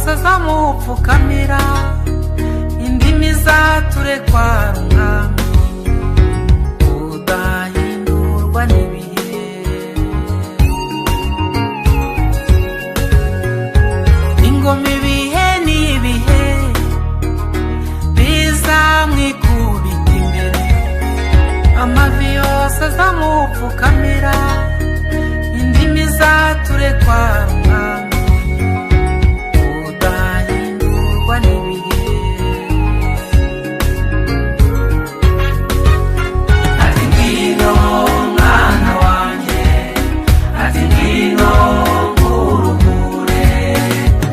yose azamupfukamira, indimi zaturekwa umwami udahindurwa n'ibihe. Ingoma ibihe n'ibihe bizamwikubita imbere, amavi yose azamupfukamira, indimi zaturekwa umwami udahindurwa n'ibihe. Ati ngwino mwana wanjye, ati ngwino nkuruhure,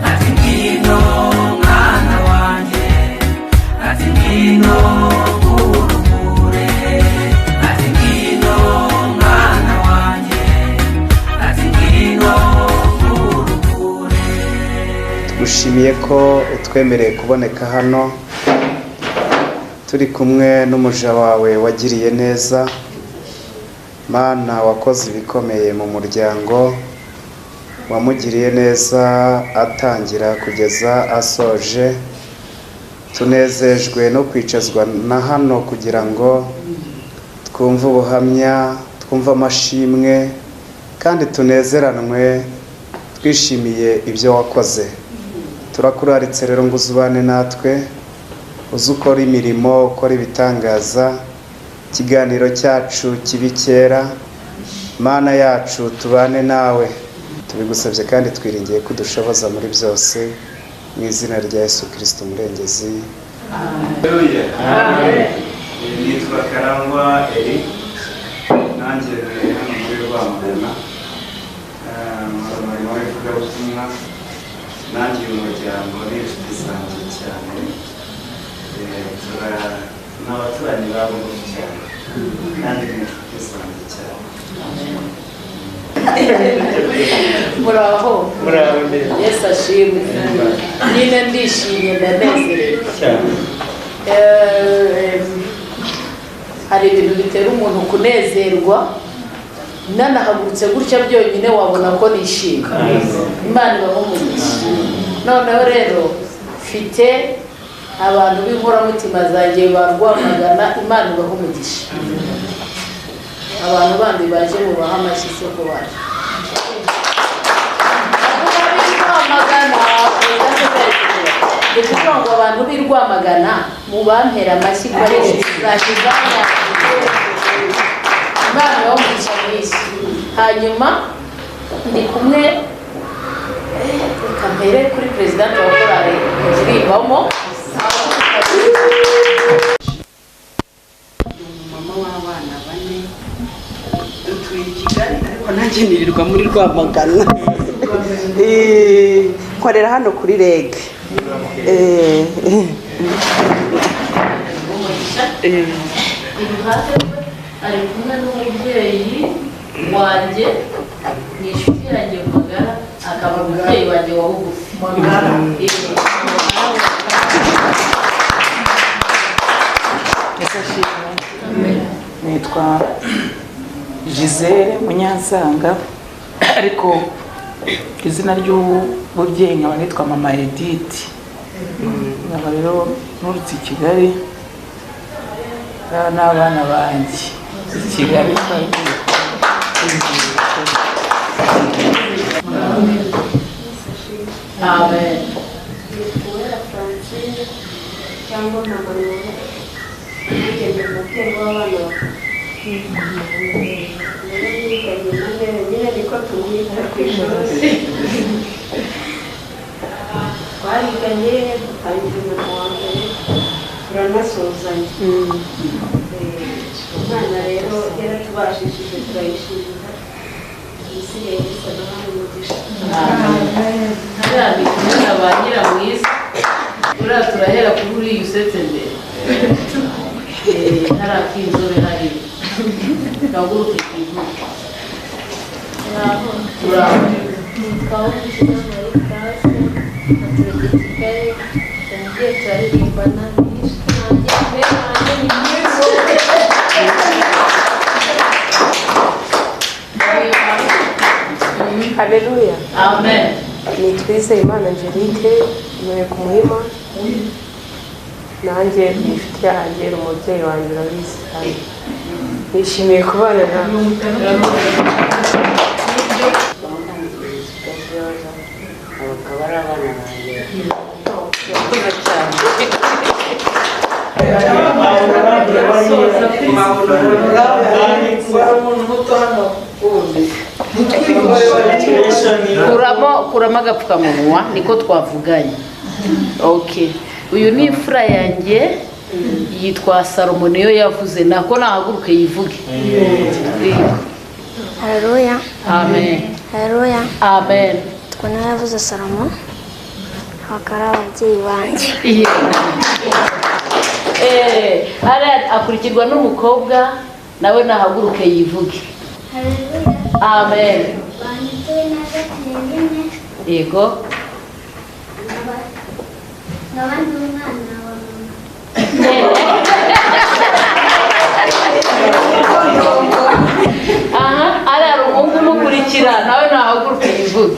ati ngwino mwana wanjye, ati ngwino nkuruhure, ati ngwino mwana wanjye, ati ngwino nkuruhure. Tugushimiye ko utwemereye kuboneka hano turi kumwe n'umuja wawe wagiriye neza. Mana, wakoze ibikomeye mu muryango, wamugiriye neza atangira kugeza asoje. Tunezejwe no kwicazwa na hano kugira ngo twumve ubuhamya, twumve amashimwe, kandi tunezeranwe twishimiye ibyo wakoze. Turakuraritse rero ngo uzubane natwe, uzi ukora imirimo, ukora ibitangaza. Ikiganiro cyacu kibi kera, Mana yacu tubane nawe, tubigusabye kandi twiringiye ko udushoboza muri byose, mu izina rya Yesu Kristo Umurengezi. Amen. Nitwa Karangwa Eri, nanjye hano muri Rwamagana, umurimo w'ivugabutumwa. Nanjye uyu muryango ni inshuti zanjye cyane, n'abaturanyi babo cyane, kandi ni inshuti zanjye cyane. Muraho. Yesu ashimwe. Nyine ndishimye ndanezerewe cyane. Hari ibintu bitera umuntu kunezerwa, nanahagurutse gutya byonyine wabona ko nishimye. Imana ibahumugisha. Noneho rero mfite abantu b'inkoramutima zanjye barwamagana, Imana ibahumugisha. Abantu bandi baje mu bahamashyi se ko baje. Ndikuvuga ngo abantu b'i Rwamagana mu bampera amashyi ko ari zakizanya. Imana ibahumugisha mwisi. Hanyuma ndi kumwe kampere kuri president wa korali Mujiribamo, mama w'abana bane, dutuye i Kigali ariko nanjye nirirwa muri Rwamagana. Nkorera hano kuri REG. Ari kumwe n'umubyeyi wanjye, ni inshuti yanjye magara, akaba umubyeyi wanjye wa bugufi magara. Nitwa Gisele Munyansanga, ariko izina ry'ububyeyi nkaba nitwa Mama Edith. Nkaba rero nturutse i Kigali n'abana banjye i Kigali. Amen. Cyangwa ntabwo nigeze mutera w'abana nyine niko tumwita ku ishuri. Twariganye dutangira mu wa mbere turanasuzanya. Umwana rero yaratubashishije turayishimira, isigaye bisa naho umugisha. Kandi kumwe ba Nyiramwiza uriya turahera kuri uriya usetse mbere, hari akinzobe hari kaguruke kivuga. Uraho. Nitwa muri classe, naturutse i Kigali, tugiye turaririmbana Haleluya. Amen. ni Twizeyimana Angelique ntuye ku Muhima, nanjye inshuti yanjye umubyeyi wanjye urabizi cyane, nishimiye kubana nawe. bakaba ari abana banjye Urakoze cyane. kuramo agapfukamunwa niko twavuganye. Okay, uyu ni imfura yanjye yitwa Salomo, niyo yavuze nako nahaguruke yivuge. Haleluya. Amen. Haleluya. Amen. Twona yavuze Salomo, bakara ababyeyi banjye. Ara akurikirwa n'umukobwa nawe nahaguruke yivuge. Haleluya. Amen. Banituye naza tunyine. Yego. Nabandi umwana wa mama. Ara umuhungu umukurikira nawe nahaguruke yivuge.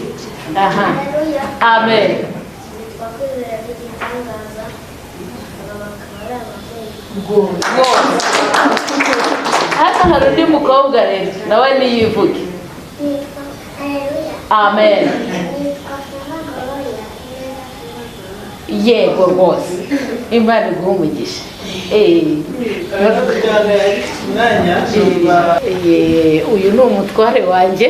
Haleluya. Amen. Bakwizera igitangaza. Bakaba ari ababyeyi. Hata hari undi mukobwa rero nawe niyivuge. Haleluya. Amen. Yego rwose Imana iguhe umugisha. Uyu ni umutware wanjye,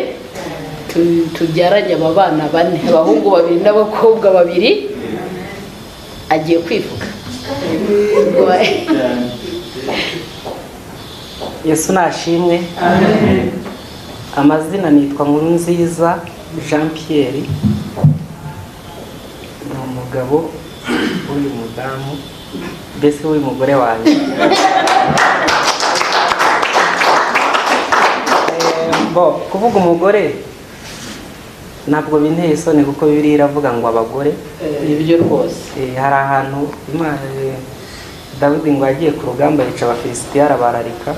tubyaranye aba bana bane, abahungu 2 n'abakobwa 2. Agiye kwivuga. Yesu nashimwe. Amazina nitwa Nkurunziza Jean Pierre, ni umugabo w'uyu mudamu, mbese w'uyu mugore wanjye. Kuvuga umugore ntabwo binteye isoni kuko Bibiliya iravuga ngo abagore. Nibyo rwose. Hari ahantu Dawidi ngo yagiye ku rugamba yica Abafilisitiya arabararika,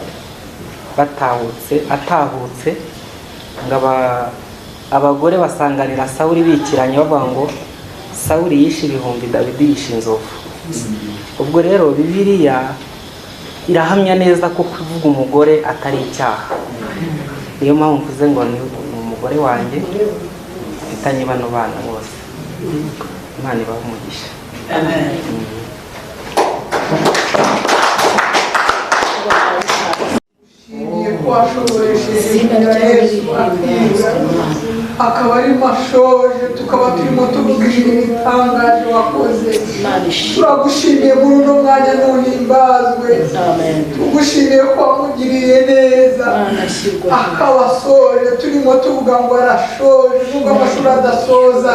atahutse ngo abagore basanganira Sawuli bikiranye bavuga ngo Sawuli yishe 1000, Dawidi yishe inzovu. Ubwo rero Bibiliya irahamya neza ko kuvuga umugore atari icyaha. Niyo mpamvu mvuze ngo ni umugore wanjye, mfitanye bano bana bose. Imana ibahe umugisha. Amen. akaba ari mashoje, tukaba turimo tubwira ibitangaje wakoze. Turagushimiye muri uno mwanya n'uhimbazwe. Tugushimiye ko wamugiriye neza akaba asoje, turimo tuvuga ngo arashoje nubwo amashuri adasoza,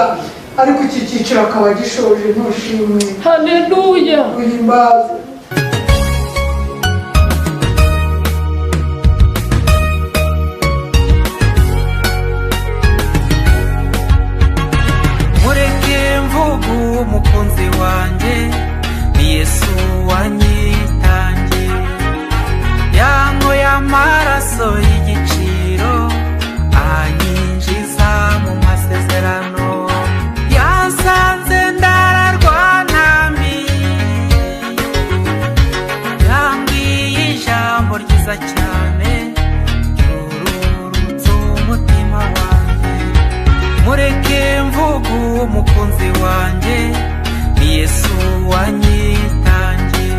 ariko iki cyiciro akaba gishoje. Ntushimwe. Haleluya. Uhimbaze. umukunzi wanjye ni Yesu wanyitangiye, yankoye amaraso y'igiciro anyinjiza mu masezerano, yansanze ndararwa ntambiriye, yambwiye ijambo ryiza cyane ryururutse umutima wanjye. Mureke mvuge umukunzi wanjye ni Yesu wanyitangiye,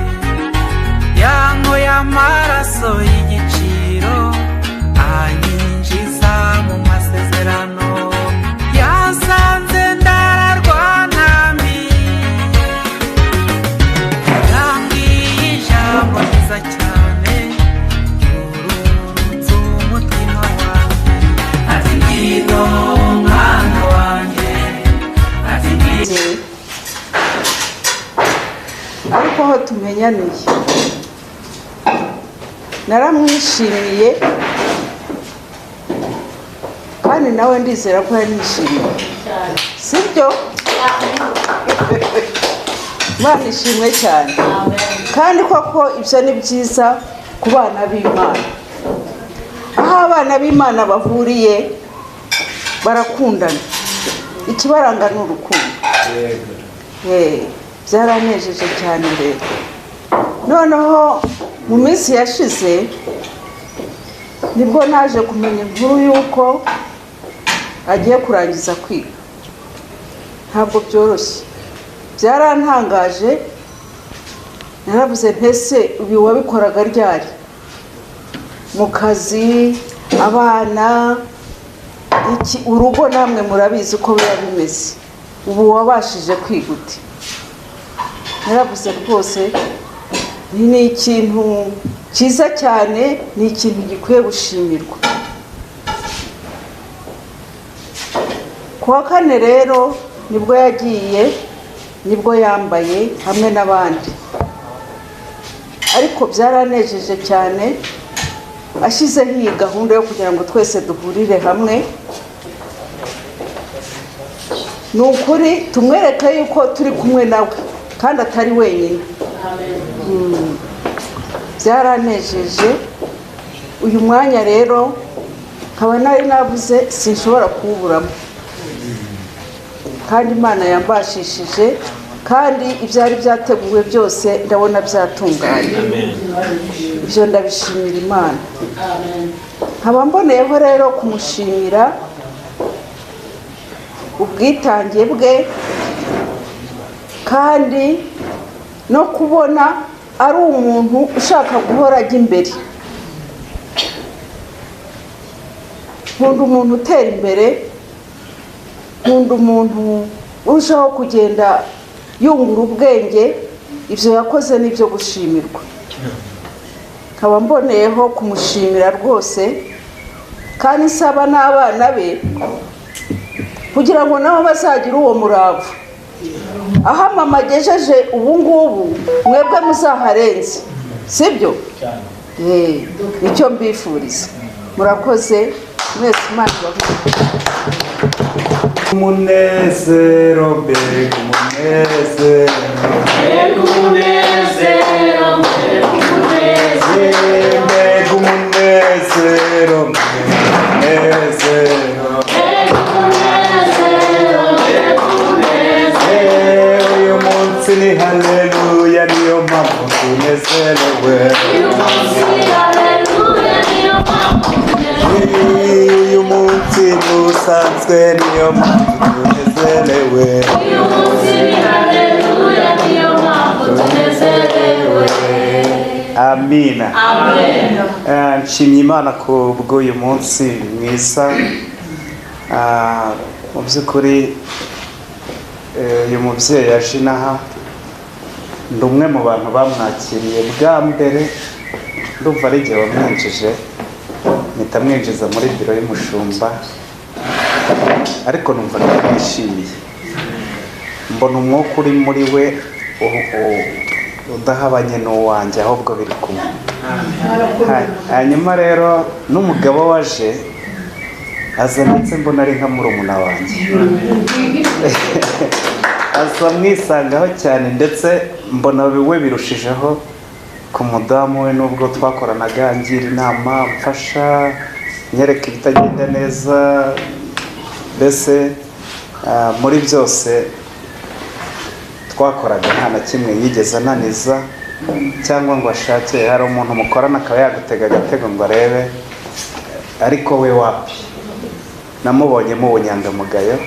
yankoye amaraso y'igiciro anyinjiza mu masezerano, yansanze ndararwa ntambiriye, yambwiye ijambo ryiza cyane ryururutse umutima wanjye, ati ngwino mwana wanjye, ati ngwino. Ariko aho tumenyaniye naramwishimiye kandi nawe ndizera ko yanishimiye, sibyo? Imana ishimwe cyane. Kandi koko ibyo ni byiza ku bana b'Imana. Aho abana b'Imana bahuriye barakundana. ikibaranga ni urukundo. Byaranejeje cyane rero. Noneho mu minsi yashize nibwo naje kumenya inkuru y'uko agiye kurangiza kwiga. Ntabwo byoroshye, byarantangaje. Naravuze mpese ubu wabikoraga ryari? Mu kazi, abana, urugo namwe murabizi uko biba bimeze. Ubu wabashije kwiga ute? Naravuze rwose ni ikintu cyiza cyane, ni ikintu gikwiye gushimirwa. Kuwa kane rero nibwo yagiye, nibwo yambaye hamwe n'abandi. Ariko byaranejeje cyane, ashyizeho iyi gahunda yo kugira ngo twese duhurire hamwe. Ni ukuri tumwereke yuko turi kumwe nawe kandi atari wenyine. Byaranejeje. Uyu mwanya rero nkaba nari navuze sinshobora kuwuburamo, kandi Imana yambashishije, kandi ibyari byateguwe byose ndabona byatunganye. Ibyo ndabishimira Imana. Nkaba mboneyeho rero kumushimira ubwitange bwe, kandi no kubona ari umuntu ushaka guhora ajya imbere. Nkunda umuntu utera imbere, nkunda umuntu urushaho kugenda yungura ubwenge. Ibyo yakoze n'ibyo gushimirwa. Nkaba mboneyeho kumushimira rwose, kandi nsaba n'abana be kugira ngo nabo bazagira uwo murava. Aho mama agejeje ubu ngubu mwebwe muzaharenze, sibyo? Nicyo mbifuriza. Murakoze mwese, Imana ibahe umunezero, mbega umunezero, mbega umunezero, mbega umunezero, mbega umunezero, uyu munsi ni haleluya, niyo mpamvu tunezerewe. Uyu munsi ntusanzwe, niyo mpamvu tunezerewe. Amina. Nshimye Imana ku bw'uyu munsi mwiza. Mu by'ukuri uyu mubyeyi yaje inaha, ndi umwe mu bantu bamwakiriye bwa mbere. Ndumva ari igihe wamwinjije, mpita mwinjiza muri biro y'umushumba, ariko numva ndamwishimiye. Mbona umwuka uri muri we udahabanye n'uwanjye, ahubwo biri kumwe. Hanyuma rero n'umugabo waje aza, ndetse mbona ari nka murumuna wanjye. Aza mwisangaho cyane, ndetse mbona we birushijeho ku mudamu we, nubwo twakoranaga ngira inama, mfasha, nyereka ibitagenda neza. Mbese muri byose twakoraga nta na kimwe yigeze ananiza cyangwa ngo ashake. Hari umuntu mukorana akaba yagutega agatego ngo arebe, ariko we wapi. Namubonyemo ubunyangamugayo,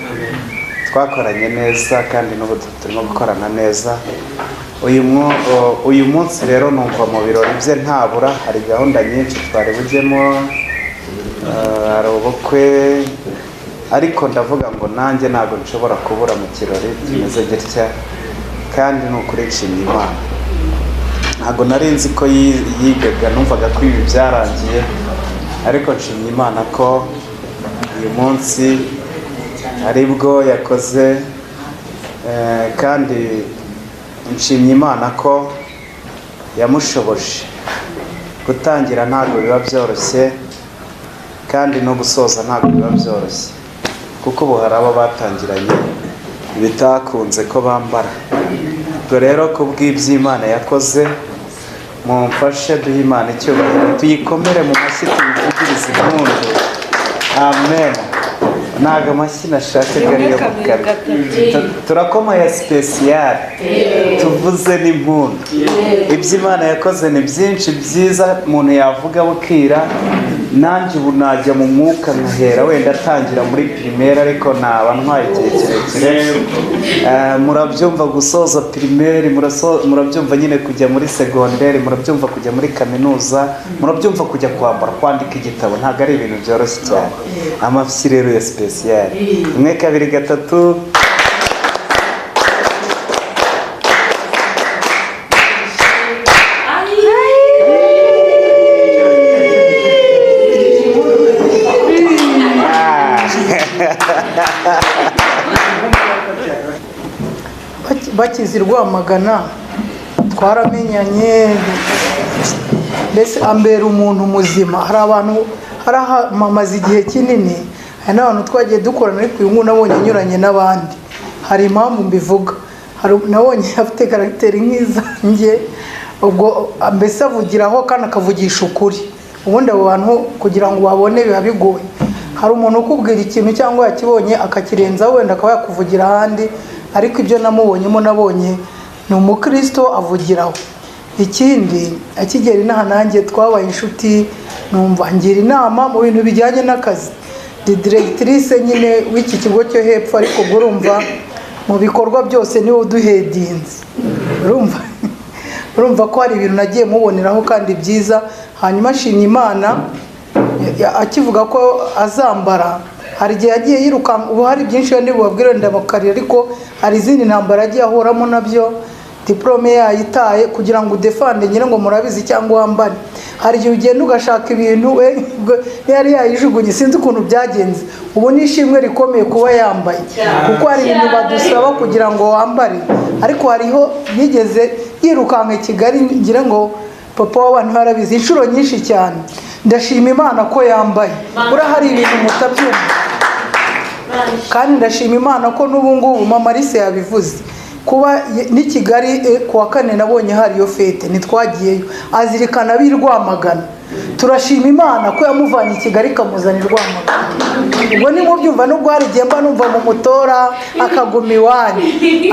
twakoranye neza, kandi n'ubu turimo gukorana neza. Uyu munsi rero numva mu birori bye ntabura, hari gahunda nyinshi twari bujyemo, hari ubukwe, ariko ndavuga ngo nanjye ntabwo nshobora kubura mu kirori kimeze gitya, kandi ni ukuri nshimye Imana. Ntabwo nari nzi ko yigaga, numvaga ko ibi byarangiye, ariko nshimye Imana ko uyu munsi aribwo yakoze, kandi nshimye Imana ko yamushoboje. Gutangira ntabwo biba byoroshye, kandi no gusoza ntabwo biba byoroshye, kuko ubu hari abo batangiranye bitakunze ko bambara. Ubwo rero ku bw'iby'Imana yakoze, mumfashe duhe Imana icyubahiro, tuyikomere mu mashyi, tuyivugirize impundu. Amen. ntago amashyi nashakaga ariyo mukara. Turakoma ya special tuvuze n'impundu. Ibyo Imana yakoze ni byinshi byiza umuntu yavuga bukira. Nanjye ubu najya mu mwuka nkahera wenda atangira muri primaire ariko naba ntwaye igihe kirekire. Murabyumva gusoza primaire, murabyumva nyine kujya muri secondaire, murabyumva kujya muri kaminuza, murabyumva kujya kwandika igitabo. Ntabwo ari ibintu byoroshye cyane. Amafyi rero ya special 1 2 3. bakizi Rwamagana twaramenyanye, mbese ambera umuntu muzima. Hari abantu haramaze igihe kinini, hari n'abantu twagiye dukorana ariko uyu nguyu nabonye anyuranye n'abandi. Hari impamvu mbivuga, nabonye afite karagiteri nk'izanjye, ubwo mbese avugiraho kandi akavugisha ukuri. Ubundi abo bantu kugira ngo babone biba bigoye. Hari umuntu ukubwira ikintu cyangwa yakibonye akakirenza wenda akaba yakuvugira ahandi, ariko ibyo namubonyemo nabonye ni umukristo avugiraho. Ikindi akigera inaha nanjye twabaye inshuti, numva ngira inama mu bintu bijyanye n'akazi. Di directrice nyine w'iki kigo cyo hepfo, ariko urumva mu bikorwa byose niwe uduhedinze. Urumva ko hari ibintu nagiye muboneraho kandi byiza. Hanyuma ashimye Imana akivuga ko azambara. Hari igihe yagiye yiruka, ubu hari byinshi ndi bubabwire ndabakarira, ariko hari izindi ntambara yagiye ahoramo nabyo. Diplome yayitaye kugira ngo udefande nyine ngo murabizi cyangwa wambare. Hari igihe ugenda ugashaka ibintu yari yayijugunye, sinzi ukuntu byagenze. Ubu nishimwe rikomeye kuba yambaye, kuko hari ibintu badusaba kugira ngo wambare. Ariko hariho yigeze yirukanka Kigali, ngira ngo papa w'abantu harabizi inshuro nyinshi cyane. Ndashima Imana ko yambaye. Ura hari ibintu mutabyumva. Kandi ndashima Imana ko n'ubu ngubu mama Alice yabivuze. Kuba ni Kigali kuwa 4 nabonye hari yo fete, nitwagiyeyo azirikana Rwamagana. Turashima Imana ko yamuvanye Kigali kamuzanira Rwamagana. Ubwo ni mu byumva nubwo hari gemba numva mu mutora akaguma iwanyu,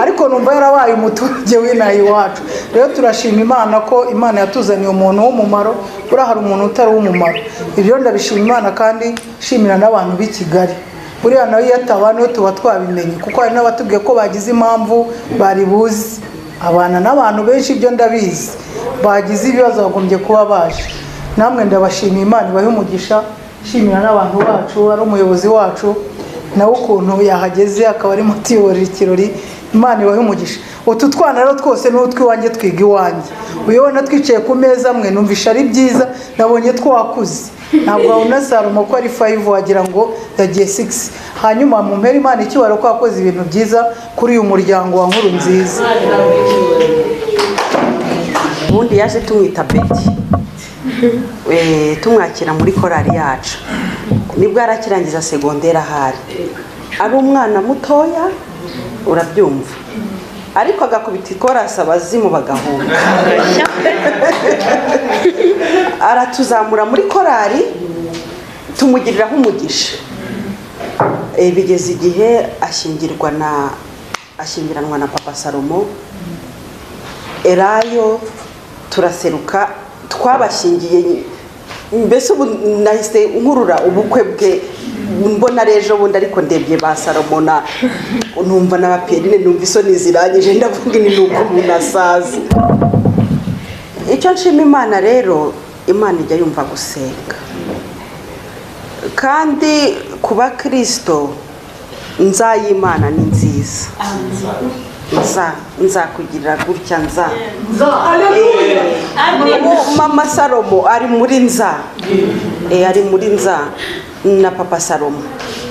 ariko numva yarabaye umuturage w'inaha iwacu. Rero turashima Imana ko Imana yatuzaniye umuntu w'umumaro. Ura hari umuntu utari w'umumaro. Ibyo ndabishima Imana kandi shimira n'abantu b'i Kigali. Buriya nawe yatabane tuba twabimenye, kuko hari n'abatubwiye ko bagize impamvu bari buzi. Abana n'abantu benshi ibyo ndabizi bagize ibibazo bagombye kuba baje. Namwe ndabashimiye Imana ibahe umugisha. Shimira n'abantu bacu, ari umuyobozi wacu nawe ukuntu yahageze akaba ari mutiyorera ikirori. Imana ibahe umugisha. Utu twana rero twose n'utwiwanjye twiga iwanjye. Uyobona twicaye ku meza amwe numvisha ari byiza, nabonye twakuze. Ntabwo abona Salomo ko ari 5 wagira ngo yagiye 6. Hanyuma mu mpera Imana ikiwaro ko akoze ibintu byiza kuri uyu muryango wa Nkuru Nziza. Ubundi yaje tumwita Betty. Tumwakira muri korali yacu. Nibwo arakirangiza secondaire ahari. Ari umwana mutoya urabyumva. Ariko agakubita ikorasa abazimu bagahunga. Aratuzamura muri korali tumugiriraho umugisha. Bigeze igihe ashyingiranwa na Papa Salomo. Erayo turaseruka twabashingiye, mbese ubu nahise nkurura ubukwe bwe. Mbona rejo bundi ariko ndebye ba Salomo na numva n'abaperine numva isoni zirangije, ndavuga ni nuko umuntu asaza. Icyo nshima Imana rero, Imana ijya yumva gusenga. Kandi kuba Kristo nzayimana ni nziza. Nzakugirira gutya Mama Salomo ari muri ari muri na Papa Salomo.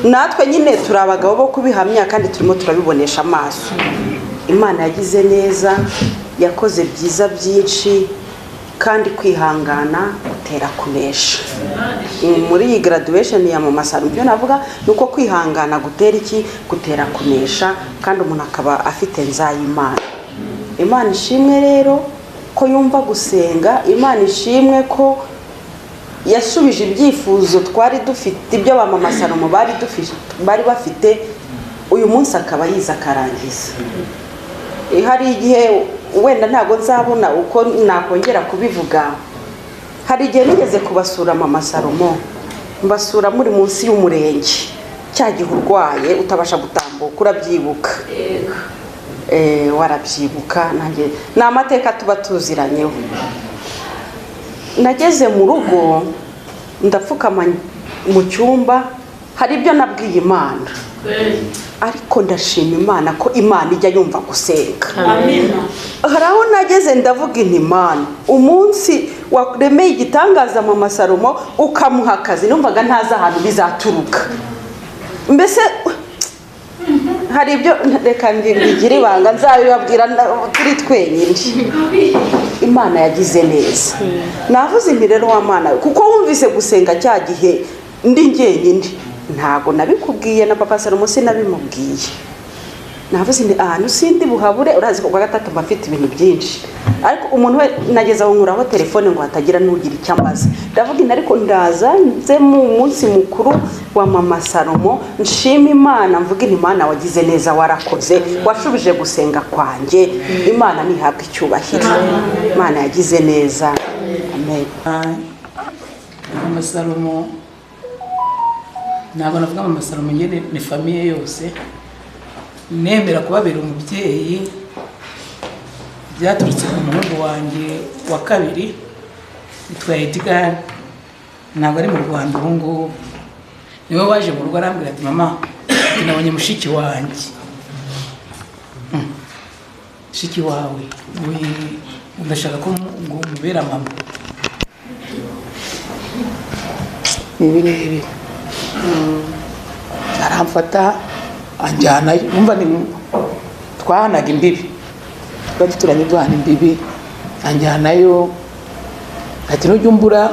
Natwe nyine turi abagabo bo kubihamya kandi turimo turabibonesha amaso. Imana yagize neza, yakoze byiza byinshi, kandi kwihangana gutera kunesha. Muri iyi graduation ya Mama Salomo byo navuga nuko kwihangana gutera kunesha, kandi umuntu akaba afite nzayimana. Imana ishimwe rero ko yumva gusenga. Imana ishimwe ko yasubije ibyifuzo twari dufite, ibyo ba mama Salomo bari bafite, uyu munsi akaba yiza akarangiza. Hari igihe wenda ntabwo nzabona uko nakongera kubivuga, hari igihe nigeze kubasura mama Salomo, mbasura muri munsi y'umurenge, cya gihe urwaye utabasha gutambuka, urabyibuka? Warabyibuka. Nanjye ni amateka tuba tuziranyeho. Nageze mu rugo ndapfukama mu cyumba, hari ibyo nabwiye Imana, ariko ndashima Imana ko Imana ijya yumva gusenga. Hari aho nageze ndavuga inti Imana, umunsi waremeye igitangaza mama Salomo ukamuha akazi, numvaga ntazi ahantu bizaturuka. Mbese hari ibyo reka ndigire ibanga nzabibabwira turi twenyine. Imana yagize neza. Navuze inti rero wa Mana, kuko wumvise gusenga cya gihe ndi njyenyine, ntago nabikubwiye na papa Salomo sinabimubwiye. Navuze inti ahantu sindi buhabure, urazi ko kwa gatatu bafite ibintu byinshi, ariko umuntu we nageza aho nkuraho telefone ngo hatagira n'ugira icyo ambaza. Ndavuga inti ariko ndaza nze mu munsi mukuru wa mama Salomo nshima Imana, mvuga inti Imana wagize neza, warakoze, washubije gusenga kwanjye, Imana nihabwe icyubahiro. Imana yagize neza. Amen. Mama Salomo, ntabwo navuga mama Salomo nyine ni famiye yose, nemera kubabera umubyeyi. Byaturutse ku muhungu wanjye wa kabiri witwa Edgar, ntabwo ari mu Rwanda ubu ngubu, niwe waje mu rugo arambwira ati mama nabonye mushiki wanjye. Mushiki wawe ndashaka ko mubera mama. Nibirebire aramfata anjyana, numva ni twahanaga imbibi, twari turanye duhana imbibi, anjyanayo ati nujya umbura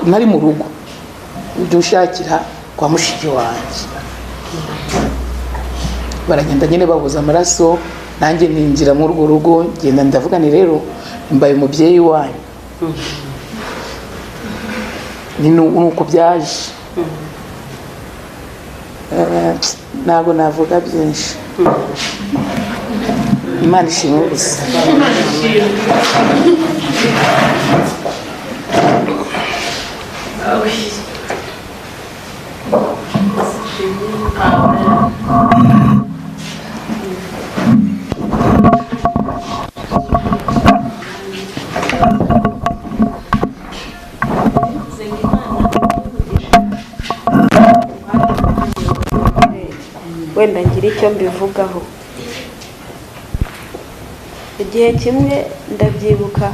nari mu rugo ujya ushakira kwa mushiki wanjye. Baragenda nyine babuza amaraso, nanjye ninjira muri urwo rugo, ngenda ndavuga ni rero mbaye umubyeyi wanyu. Ni nuko byaje. Ntabwo navuga byinshi. Imana ishimwe gusa. wenda ngira icyo mbivugaho. Igihe kimwe ndabyibuka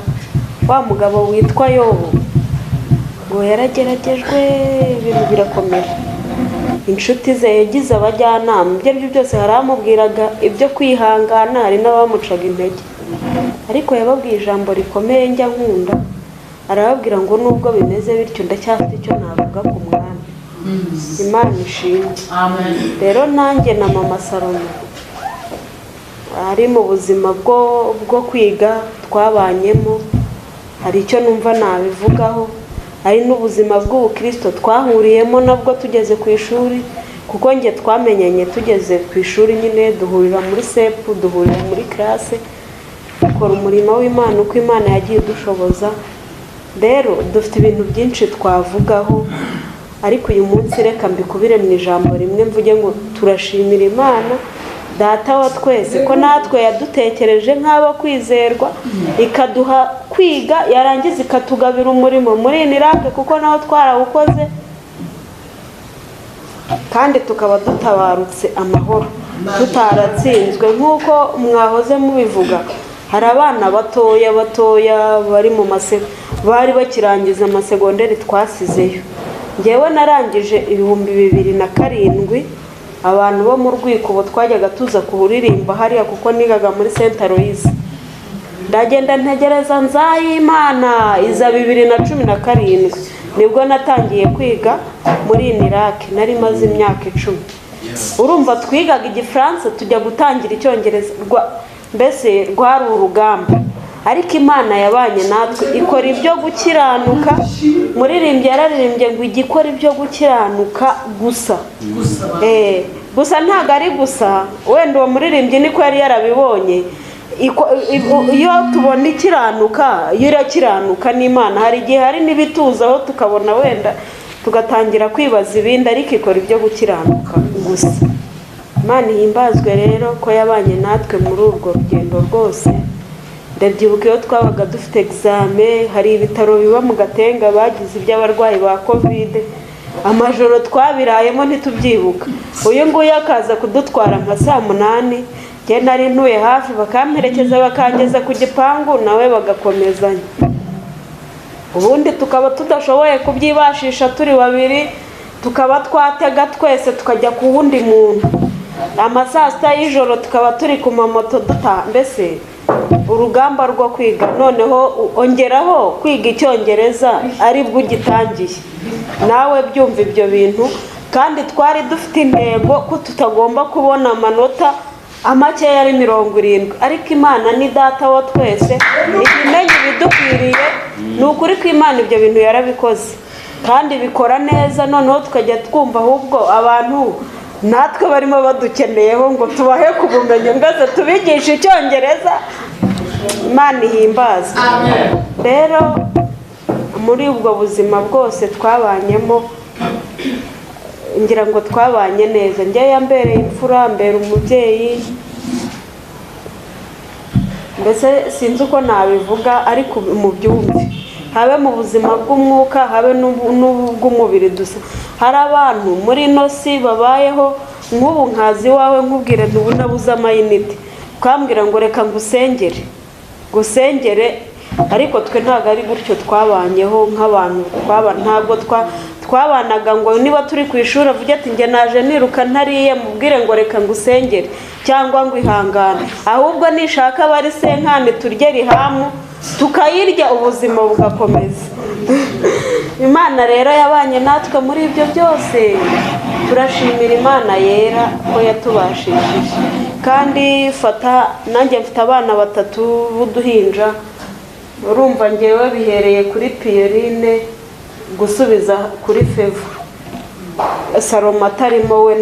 wa mugabo witwa Yobu ngo yarageragejwe ibintu birakomera, inshuti ze yagize abajyanama, ibyo aribyo byose haramubwiraga ibyo kwihangana, hari n'abamucaga intege, ariko yababwiye ijambo rikomeye njya nkunda, arababwira ngo nubwo bimeze bityo ndacyafite icyo navuga ku mwami. Imana ishimwe. Rero nanjye na mama Salomo ari mu buzima bwo kwiga twabanyemo, hari icyo numva nabivugaho. Hari n'ubuzima bw'ubukristo twahuriyemo nabwo tugeze ku ishuri, kuko nge twamenyanye tugeze ku ishuri nyine, duhurira muri sepu, duhurira muri classe, dukora umurimo w'Imana uko Imana yagiye dushoboza. Rero dufite ibintu byinshi twavugaho, ariko uyu munsi reka mbikubire mu ijambo rimwe, mvuge ngo turashimira Imana Data wa twese ko natwe yadutekereje nk'abo kwizerwa, ikaduha kwiga, yarangiza ikatugabira umurimo muri Inirake kuko naho twarawukoze, kandi tukaba dutabarutse amahoro tutaratsinzwe. Nk'uko mwahoze mubivuga, hari abana batoya bari mu bari bakirangiza amasegonderi twasizeyo. Ngewe narangije 2007, abantu bo mu Rwikubo twajyaga tuza kuririmba hariya kuko nigaga muri Saint Aloys. Ndagenda ntegereza Nzayimana iza 2017 nibwo natangiye kwiga muri Inirake, nari maze imyaka 10. Urumva twigaga Igifaransa tujya gutangira Icyongereza, mbese rwari urugamba. ariko imana yabanye natwe ikora ibyo gukiranuka. Muririmbyi yararirimbye ngo igikora ibyo gukiranuka gusa. Gusa ntabwo ari gusa, wenda uwo muririmbyi niko yari yarabibonye. Iyo tubona ikiranuka, iyo irakiranuka n'Imana, hari igihe hari n'ibituzaho tukabona wenda tugatangira kwibaza ibindi, ariko ikora ibyo gukiranuka gusa. Imana ihimbazwe rero ko yabanye natwe muri urwo rugendo rwose. Ndabyibuka iyo twabaga dufite examen, hari ibitaro biba mu Gatenga bagize iby'abarwayi ba covid, amajoro twabirayemo ntitubyibuka. Uyu nguyu akaza kudutwara nka saa 8, njye nari ntuye hafi, bakamperekeza bakangeza ku gipangu nawe bagakomezanya. Ubundi tukaba tudashoboye kubyibashisha turi babiri, tukaba twatega twese tukajya ku wundi muntu. Amasaa 6 y'ijoro tukaba turi ku mamoto dutaha. Mbese urugamba rwo kwiga, noneho ongeraho kwiga Icyongereza ari bwo gitangiye. Nawe byumva ibyo bintu, kandi twari dufite intego ko tutagomba kubona amanota make yari 70, ariko Imana ni data wa twese, imenye ibidukwiriye. Ni ukuri ko Imana ibyo bintu yarabikoze kandi bikora neza. Noneho tukajya twumva ahubwo abantu natwe barimo badukeneyeho ngo tubahe kubumenye, ngaze tubigisha Icyongereza. Imana ihimbaza. Rero muri ubwo buzima bwose twabanyemo, ngira ngo twabanye neza. Njye yambereye imfura, mbere umubyeyi, mbese sinzi uko nabivuga, ariko mu byumve, habe mu buzima bw'umwuka, habe n'ubw'umubiri dusa. Hari abantu muri ino si babayeho nk'ubu, nkazi wawe nkubwire ntubu nabuze amayinite, twambwira ngo reka ngusengere, ariko twe ntabwo ari gutyo twabanyeho nk'abantu. Ntabwo twabanaga ngo niba turi ku ishuri avuge ati njye naje niruka ntariye, mubwire ngo reka ngusengere cyangwa ngo ihangane. Ahubwo nishaka bari senkani turye rihamu tukayirya, ubuzima bugakomeza. Imana rero yabanye natwe muri ibyo byose. Turashimira Imana yera ko yatubashishije. Kandi nanjye mfite abana 3 b'uduhinja. Urumva ngewe bihereye kuri Pierine gusubiza kuri Fevu, Salomo atarimo we